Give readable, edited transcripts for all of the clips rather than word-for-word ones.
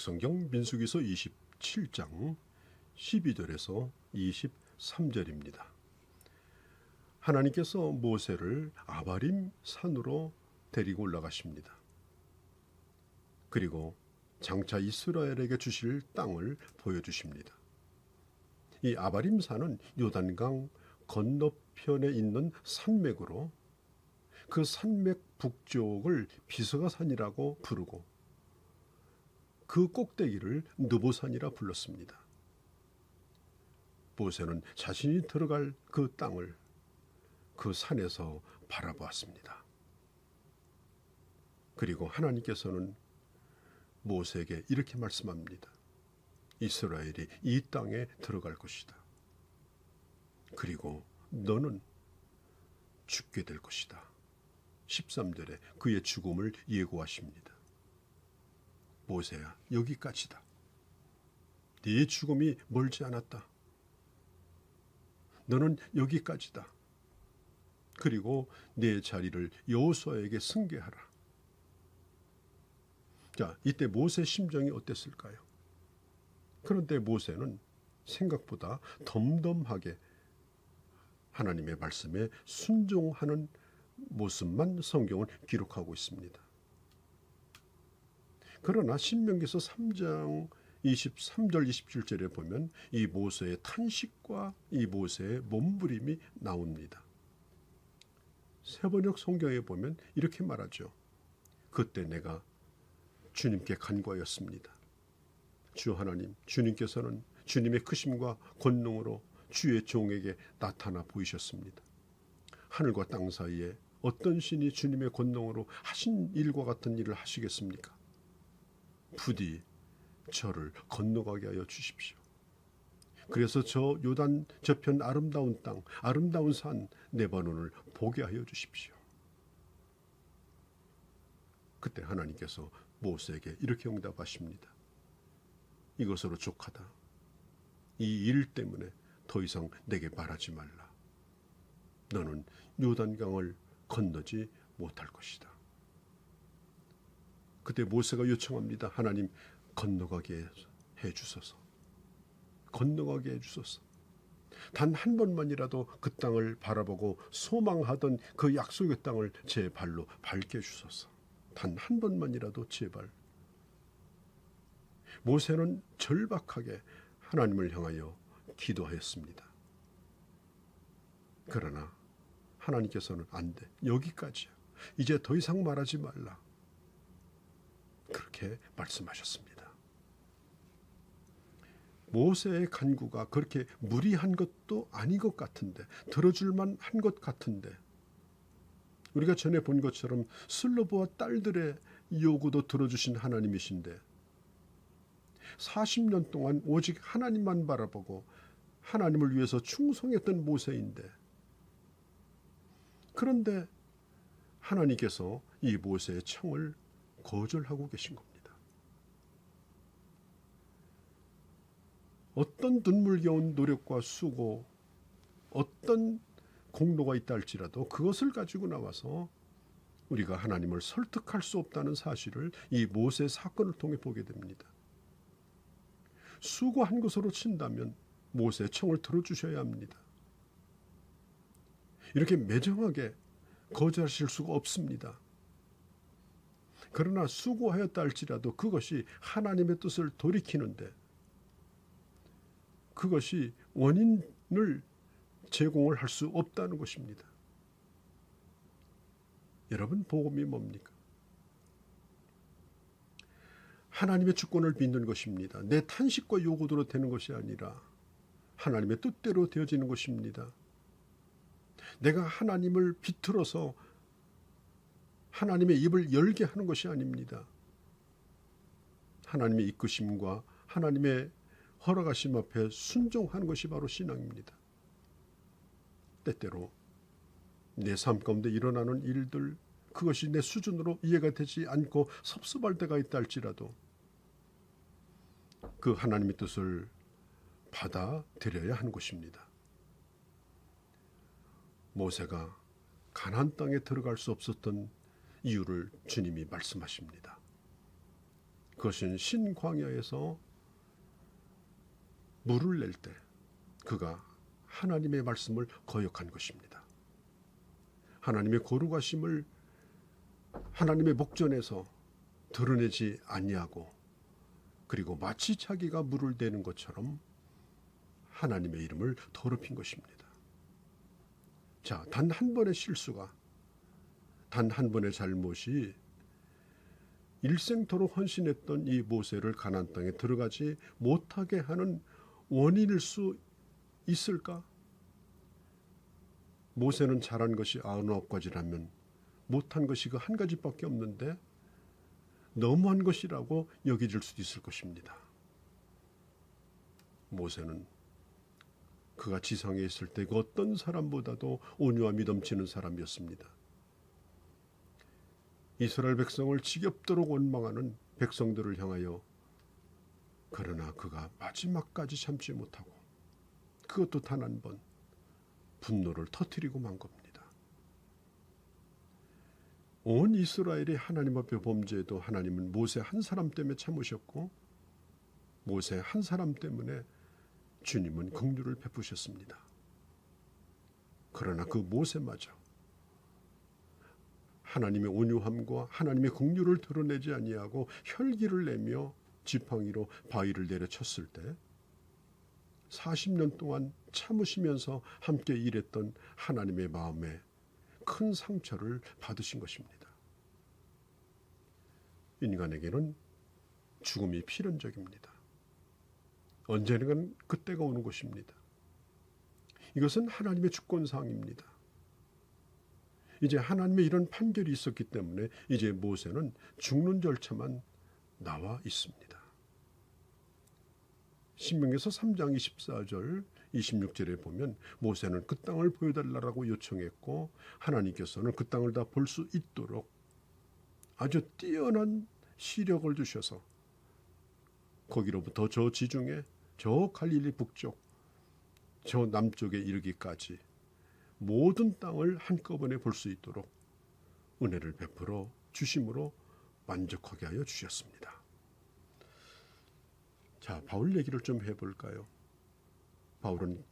구약성경 민수기서 27장 12절에서 23절입니다. 하나님께서 모세를 아바림 산으로 데리고 올라가십니다. 그리고 장차 이스라엘에게 주실 땅을 보여주십니다. 이 아바림 산은 요단강 건너편에 있는 산맥으로 그 산맥 북쪽을 비스가산이라고 부르고 그 꼭대기를 느보산이라 불렀습니다. 모세는 자신이 들어갈 그 땅을 그 산에서 바라보았습니다. 그리고 하나님께서는 모세에게 이렇게 말씀합니다. 이스라엘이 이 땅에 들어갈 것이다. 그리고 너는 죽게 될 것이다. 13절에 그의 죽음을 예고하십니다. 모세야, 여기까지다. 네 죽음이 멀지 않았다. 너는 여기까지다. 그리고 내 자리를 여호수아에게 승계하라. 자, 이때 모세 심정이 어땠을까요? 그런데 모세는 생각보다 덤덤하게 하나님의 말씀에 순종하는 모습만 성경을 기록하고 있습니다. 그러나 신명기서 3장 23절 27절에 보면 이 모세의 탄식과 이 모세의 몸부림이 나옵니다. 세번역 성경에 보면 이렇게 말하죠. 그때 내가 주님께 간구하였습니다. 주 하나님, 주님께서는 주님의 크심과 권능으로 주의 종에게 나타나 보이셨습니다. 하늘과 땅 사이에 어떤 신이 주님의 권능으로 하신 일과 같은 일을 하시겠습니까? 부디 저를 건너가게 하여 주십시오. 그래서 저 요단 저편 아름다운 땅, 아름다운 산 레바논을 보게 하여 주십시오. 그때 하나님께서 모세에게 이렇게 응답하십니다. 이것으로 족하다. 이 일 때문에 더 이상 내게 말하지 말라. 너는 요단강을 건너지 못할 것이다. 그때 모세가 요청합니다. 하나님, 건너가게 해 주소서. 건너가게 해 주소서. 단 한 번만이라도 그 땅을 바라보고 소망하던 그 약속의 땅을 제 발로 밟게 주소서. 단 한 번만이라도 제발. 모세는 절박하게 하나님을 향하여 기도하였습니다. 그러나 하나님께서는 안 돼. 여기까지야. 이제 더 이상 말하지 말라. 그렇게 말씀하셨습니다. 모세의 간구가 그렇게 무리한 것도 아닌 것 같은데, 들어줄만 한 것 같은데, 우리가 전에 본 것처럼 슬로보와 딸들의 요구도 들어주신 하나님이신데 40년 동안 오직 하나님만 바라보고 하나님을 위해서 충성했던 모세인데, 그런데 하나님께서 이 모세의 청을 거절하고 계신 겁니다. 어떤 눈물겨운 노력과 수고, 어떤 공로가 있다 할지라도 그것을 가지고 나와서 우리가 하나님을 설득할 수 없다는 사실을 이 모세 사건을 통해 보게 됩니다. 수고한 것으로 친다면 모세의 청을 들어주셔야 합니다. 이렇게 매정하게 거절하실 수가 없습니다. 그러나 수고하였다 할지라도 그것이 하나님의 뜻을 돌이키는데, 그것이 원인을 제공을 할 수 없다는 것입니다. 여러분, 복음이 뭡니까? 하나님의 주권을 믿는 것입니다. 내 탄식과 요구대로 되는 것이 아니라 하나님의 뜻대로 되어지는 것입니다. 내가 하나님을 비틀어서 하나님의 입을 열게 하는 것이 아닙니다. 하나님의 이끄심과 하나님의 허락하심 앞에 순종하는 것이 바로 신앙입니다. 때때로 내 삶 가운데 일어나는 일들, 그것이 내 수준으로 이해가 되지 않고 섭섭할 때가 있다 할지라도 그 하나님의 뜻을 받아들여야 하는 것입니다. 모세가 가나안 땅에 들어갈 수 없었던 이유를 주님이 말씀하십니다. 그것은 신광야에서 물을 낼 때 그가 하나님의 말씀을 거역한 것입니다. 하나님의 거룩하심을 하나님의 목전에서 드러내지 아니하고, 그리고 마치 자기가 물을 대는 것처럼 하나님의 이름을 더럽힌 것입니다. 자, 단 한 번의 실수가, 단 한 번의 잘못이 일생토록 헌신했던 이 모세를 가나안 땅에 들어가지 못하게 하는 원인일 수 있을까? 모세는 잘한 것이 99가지라면 못한 것이 그 한 가지밖에 없는데 너무한 것이라고 여겨질 수도 있을 것입니다. 모세는 그가 지상에 있을 때 그 어떤 사람보다도 온유함이 넘치는 사람이었습니다. 이스라엘 백성을 지겹도록 원망하는 백성들을 향하여, 그러나 그가 마지막까지 참지 못하고 그것도 단 한 번 분노를 터뜨리고 만 겁니다. 온 이스라엘이 하나님 앞에 범죄해도 하나님은 모세 한 사람 때문에 참으셨고, 모세 한 사람 때문에 주님은 긍휼을 베푸셨습니다. 그러나 그 모세마저 하나님의 온유함과 하나님의 긍휼을 드러내지 아니하고 혈기를 내며 지팡이로 바위를 내려쳤을 때 40년 동안 참으시면서 함께 일했던 하나님의 마음에 큰 상처를 받으신 것입니다. 인간에게는 죽음이 필연적입니다. 언젠간 그때가 오는 것입니다. 이것은 하나님의 주권사항입니다. 이제 하나님의 이런 판결이 있었기 때문에 이제 모세는 죽는 절차만 나와 있습니다. 신명기서 3장 24절 26절에 보면 모세는 그 땅을 보여달라고 요청했고, 하나님께서는 그 땅을 다 볼 수 있도록 아주 뛰어난 시력을 주셔서 거기로부터 저 지중해, 저 갈릴리 북쪽, 저 남쪽에 이르기까지 모든 땅을 한꺼번에 볼 수 있도록 은혜를 베풀어 주심으로 만족하게 하여 주셨습니다. 자, 바울 얘기를 좀 해볼까요? 바울은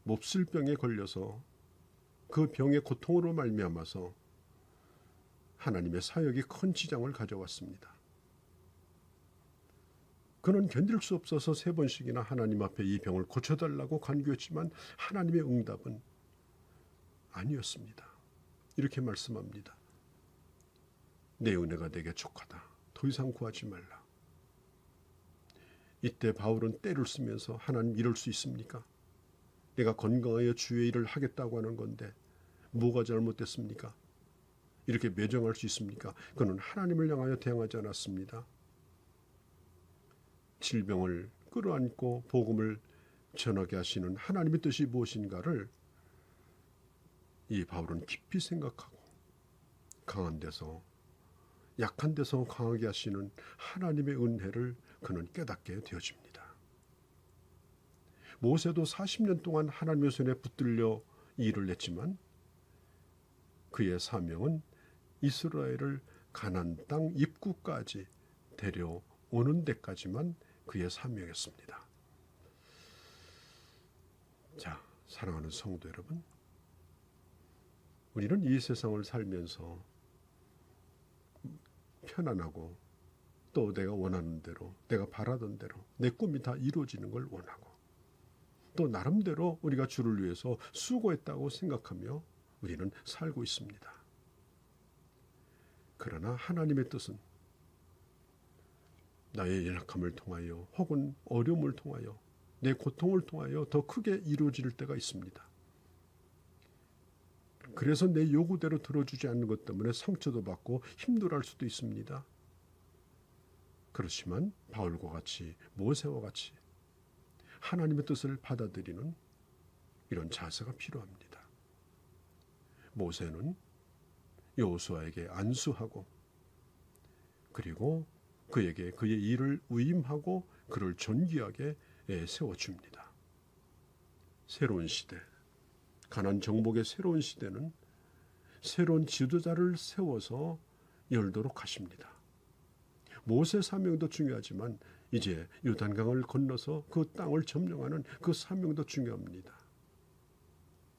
몹쓸 병에 걸려서 그 병의 고통으로 말미암아서 하나님의 사역이 큰 지장을 가져왔습니다. 그는 견딜 수 없어서 3번씩이나 하나님 앞에 이 병을 고쳐달라고 간구했지만 하나님의 응답은 아니었습니다. 이렇게 말씀합니다. 내 은혜가 내게 족하다. 더 이상 구하지 말라. 이때 바울은 때를 쓰면서 하나님 이럴 수 있습니까? 내가 건강하여 주의 일을 하겠다고 하는 건데 뭐가 잘못됐습니까? 이렇게 매정할 수 있습니까? 그는 하나님을 향하여 대항하지 않았습니다. 질병을 끌어안고 복음을 전하게 하시는 하나님의 뜻이 무엇인가를 이 바울은 깊이 생각하고, 강한 데서 약한 데서 강하게 하시는 하나님의 은혜를 그는 깨닫게 되어집니다. 모세도 40년 동안 하나님의 손에 붙들려 일을 했지만 그의 사명은 이스라엘을 가나안 땅 입구까지 데려오는 데까지만 그의 사명이었습니다. 자, 사랑하는 성도 여러분, 우리는 이 세상을 살면서 편안하고 또 내가 원하는 대로, 내가 바라던 대로 내 꿈이 다 이루어지는 걸 원하고, 또 나름대로 우리가 주를 위해서 수고했다고 생각하며 우리는 살고 있습니다. 그러나 하나님의 뜻은 나의 연약함을 통하여 혹은 어려움을 통하여 내 고통을 통하여 더 크게 이루어질 때가 있습니다. 그래서 내 요구대로 들어주지 않는 것 때문에 상처도 받고 힘들어할 수도 있습니다. 그렇지만 바울과 같이, 모세와 같이 하나님의 뜻을 받아들이는 이런 자세가 필요합니다. 모세는 여호수아에게 안수하고, 그리고 그에게 그의 일을 위임하고 그를 존귀하게 세워줍니다. 새로운 시대, 가나안 정복의 새로운 시대는 새로운 지도자를 세워서 열도록 하십니다. 모세 사명도 중요하지만 이제 요단강을 건너서 그 땅을 점령하는 그 사명도 중요합니다.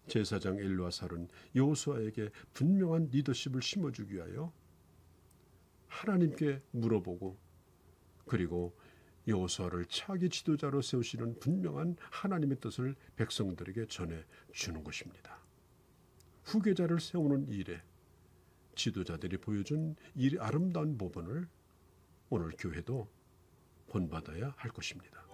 제사장 엘르아살은 여호수아에게 분명한 리더십을 심어주기 위하여 하나님께 물어보고 그리고 여호수아를 차기 지도자로 세우시는 분명한 하나님의 뜻을 백성들에게 전해 주는 것입니다. 후계자를 세우는 일에 지도자들이 보여준 이 아름다운 모범을 오늘 교회도 본받아야 할 것입니다.